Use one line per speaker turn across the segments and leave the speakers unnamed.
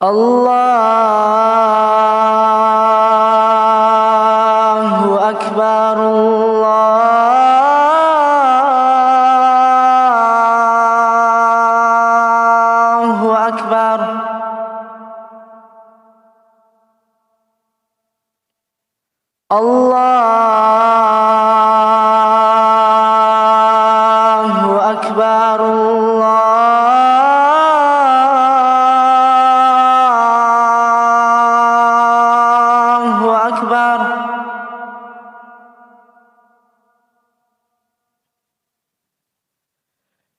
Allahu Akbar, Allahu Akbar. Allahu Akbar, Allahu Akbar.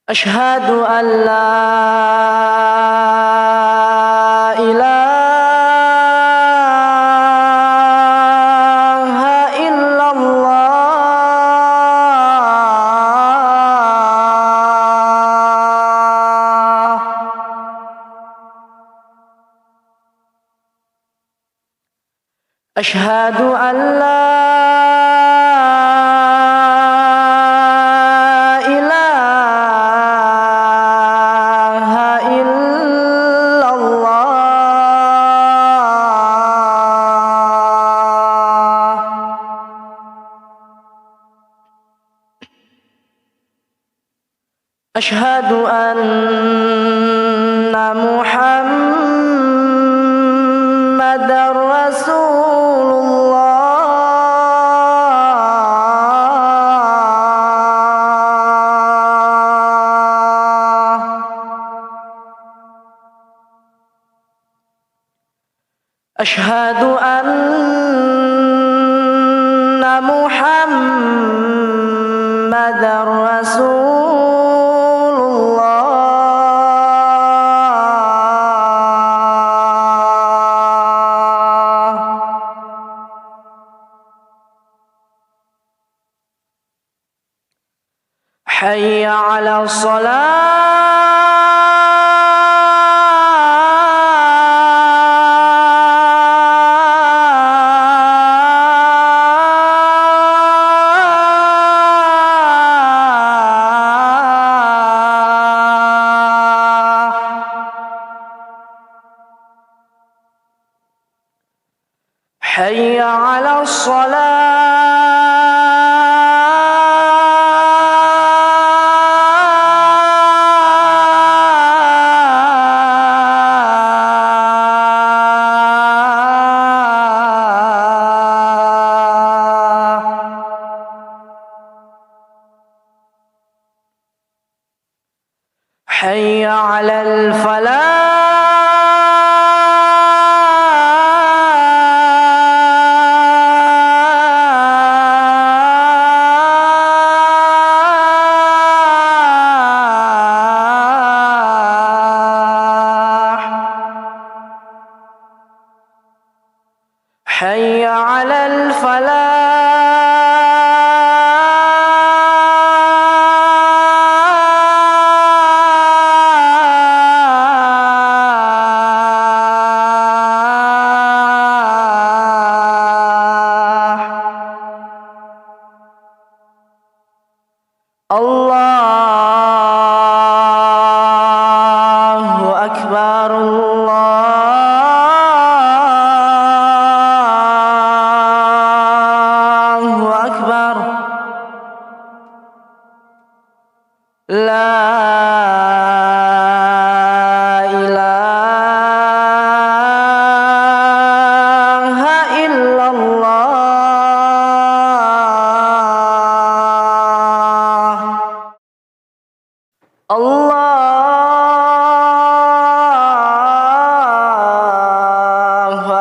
Ashhadu an la ilaha illallah. Ashhadu an la Ashhadu anna Muhammadar Rasulullah. Ashhadu anna Muhammadar Rasulullah. Hayya 'ala Hayya 'ala Hayya 'alal falah. Hayya 'alal falah. Allahu Akbar, Allahu Akbar. La ilaha illallah. Allahu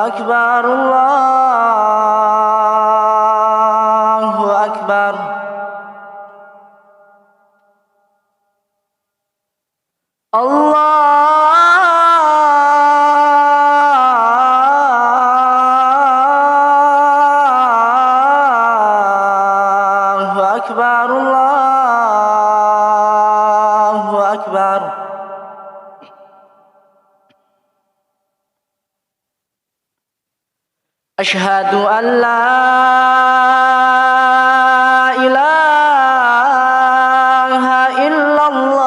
Akbar, Allahu Akbar. Allahu Akbar, Allahu Akbar. Ashhadu an la ilaha illallah.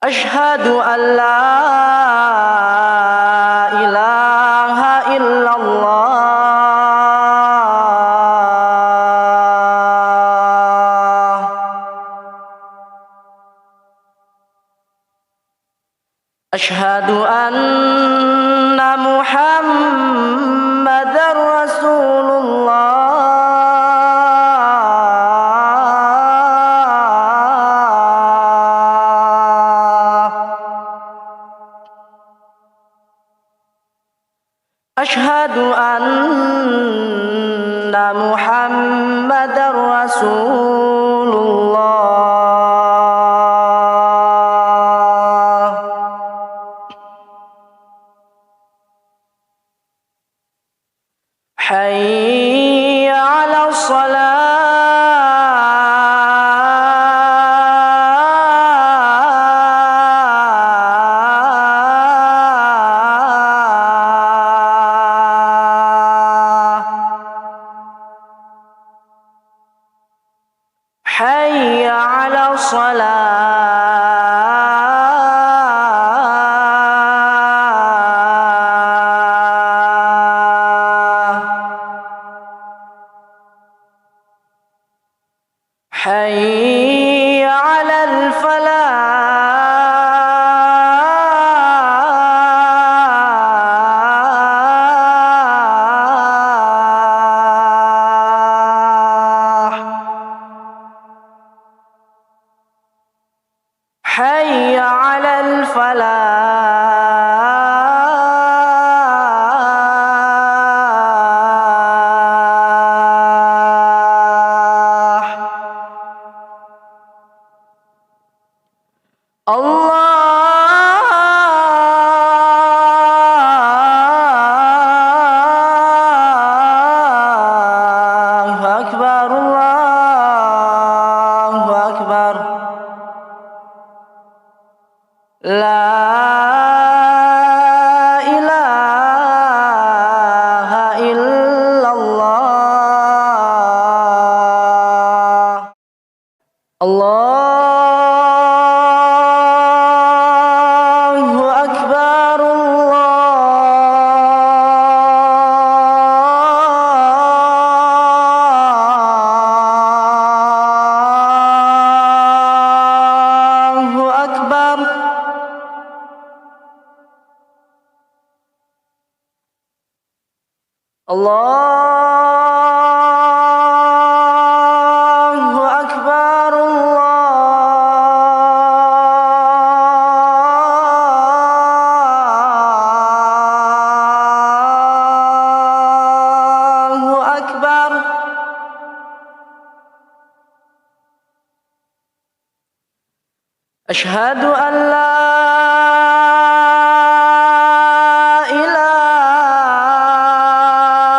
أشهد أن لا إله إلا الله أشهد أن محمدًا رسول الله أشهد أن محمدًا رسول الله حي على الصلاة حي على الصلاة حي على الفلاح حي على الفلاح الله أكبر الله أكبر لا إله إلا الله الله أكبر الله أكبر الله أكبر الله أكبر أشهد أن لا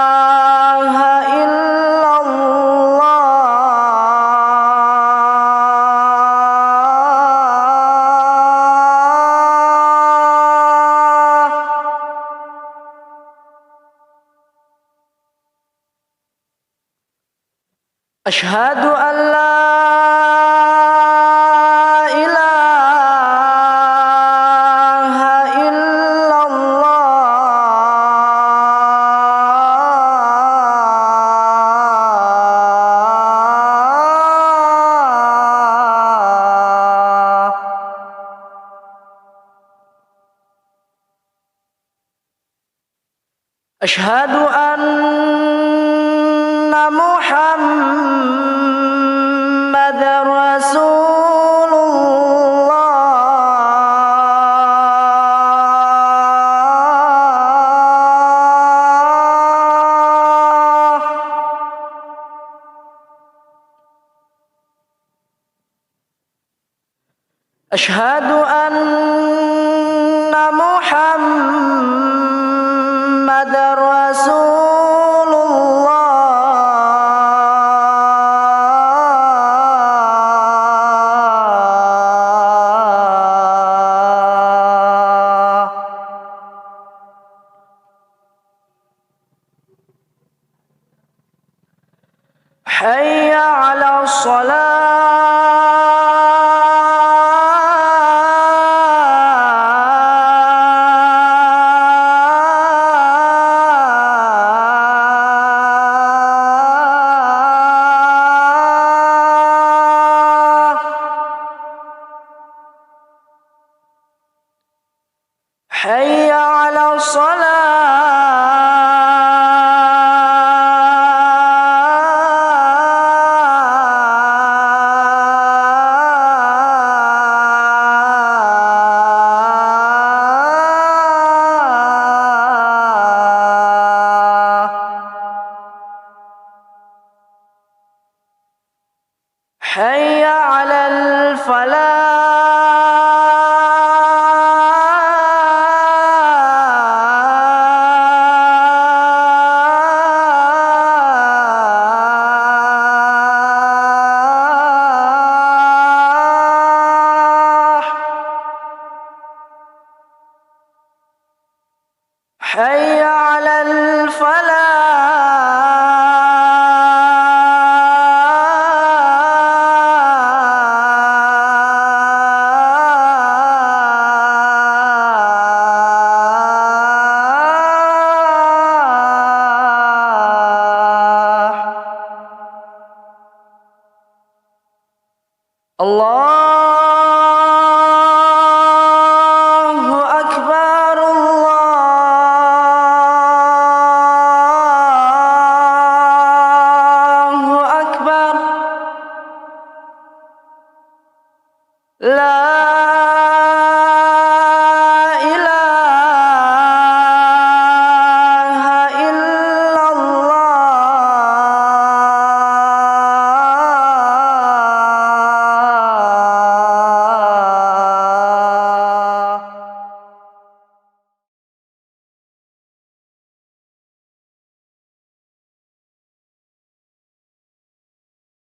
إله إلا الله أشهد أن لا إله إلا الله أشهد أن محمدًا رسول الله أشهد أن محمدًا رسول الله حي على الصلاة حي على الصلاة